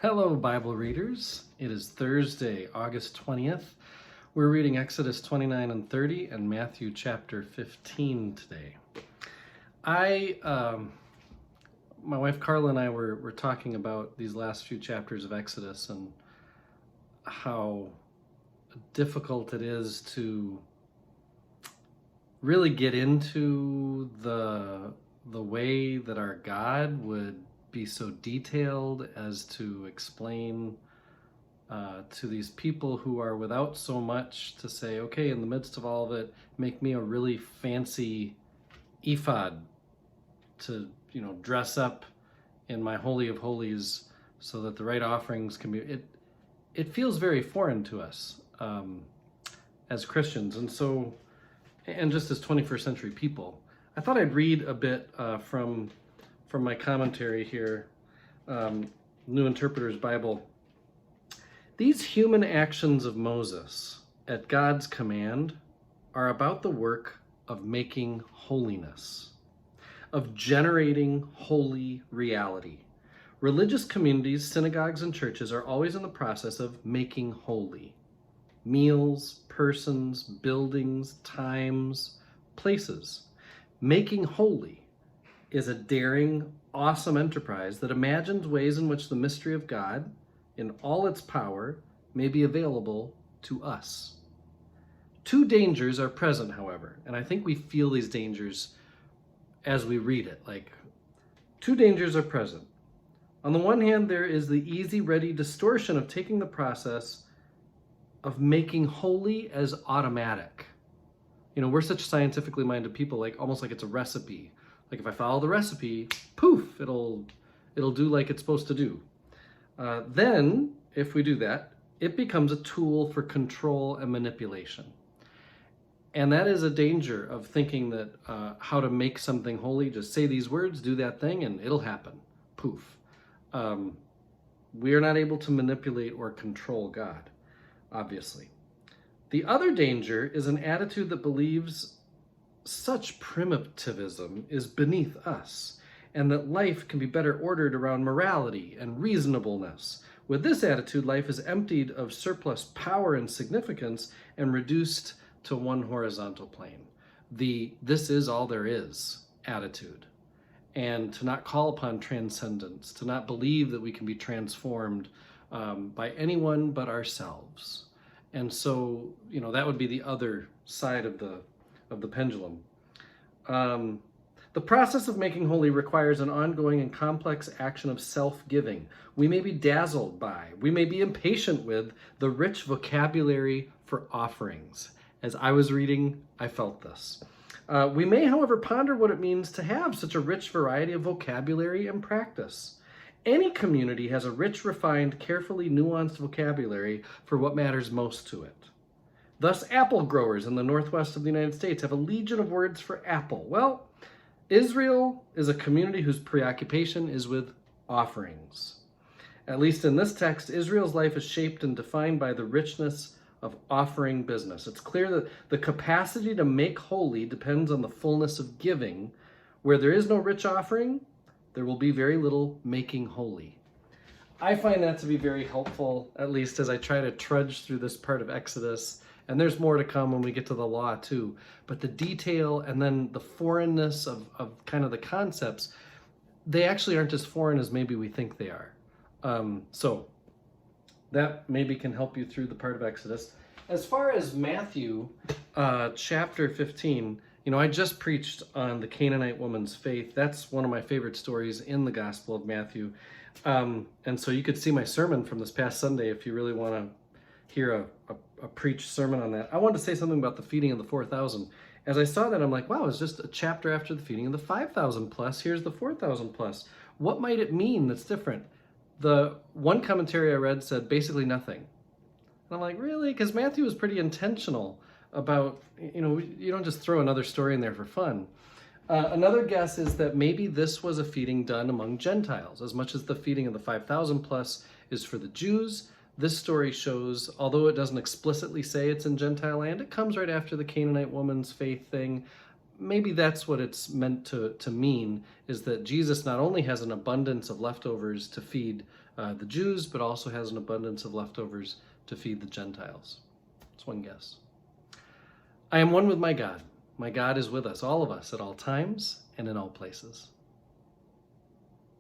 Hello, Bible readers. It is Thursday, August 20th. We're reading Exodus 29 and 30 and Matthew chapter 15 today. My wife Carla and I were talking about these last few chapters of Exodus and how difficult it is to really get into the way that our God would be so detailed as to explain to these people who are without so much to say, okay, in the midst of all of it, make me a really fancy ephod to, dress up in my Holy of Holies so that the right offerings can be. It feels very foreign to us as Christians, and just as 21st century people. I thought I'd read a bit from my commentary here, New Interpreter's Bible. These human actions of Moses at God's command are about the work of making holiness, of generating holy reality. Religious communities, synagogues, and churches are always in the process of making holy. Meals, persons, buildings, times, places. Making holy is a daring, awesome enterprise that imagines ways in which the mystery of God, in all its power, may be available to us. Two dangers are present, however, and I think we feel these dangers as we read it. Two dangers are present. On the one hand, there is the easy, ready distortion of taking the process of making holy as automatic. We're such scientifically minded people, almost like it's a recipe. If I follow the recipe, poof, it'll do like it's supposed to do. Then, if we do that, it becomes a tool for control and manipulation. And that is a danger of thinking that how to make something holy, just say these words, do that thing, and it'll happen. Poof. We are not able to manipulate or control God, obviously. The other danger is an attitude that believes such primitivism is beneath us, and that life can be better ordered around morality and reasonableness. With this attitude, life is emptied of surplus power and significance and reduced to one horizontal plane. The "this is all there is" attitude. And to not call upon transcendence, to not believe that we can be transformed by anyone but ourselves. And so, that would be the other side of the pendulum. The process of making holy requires an ongoing and complex action of self-giving. We may be dazzled by, we may be impatient with the rich vocabulary for offerings. As I was reading, I felt this. We may, however, ponder what it means to have such a rich variety of vocabulary and practice. Any community has a rich, refined, carefully nuanced vocabulary for what matters most to it. Thus, apple growers in the northwest of the United States have a legion of words for apple. Well, Israel is a community whose preoccupation is with offerings. At least in this text, Israel's life is shaped and defined by the richness of offering business. It's clear that the capacity to make holy depends on the fullness of giving. Where there is no rich offering, there will be very little making holy. I find that to be very helpful, at least as I try to trudge through this part of Exodus. And there's more to come when we get to the law too. But the detail and then the foreignness of kind of the concepts, they actually aren't as foreign as maybe we think they are. So that maybe can help you through the part of Exodus. As far as Matthew chapter 15, I just preached on the Canaanite woman's faith. That's one of my favorite stories in the Gospel of Matthew. And so you could see my sermon from this past Sunday if you really want to hear a preached sermon on that. I wanted to say something about the feeding of the 4,000. As I saw that, I'm like, wow, it's just a chapter after the feeding of the 5,000 plus. Here's the 4,000 plus. What might it mean that's different? The one commentary I read said basically nothing. And I'm like, really? Because Matthew was pretty intentional about, you don't just throw another story in there for fun. Another guess is that maybe this was a feeding done among Gentiles. As much as the feeding of the 5,000 plus is for the Jews, this story shows, although it doesn't explicitly say it's in Gentile land, it comes right after the Canaanite woman's faith thing. Maybe that's what it's meant to mean, is that Jesus not only has an abundance of leftovers to feed the Jews, but also has an abundance of leftovers to feed the Gentiles. That's one guess. I am one with my God. My God is with us, all of us, at all times and in all places.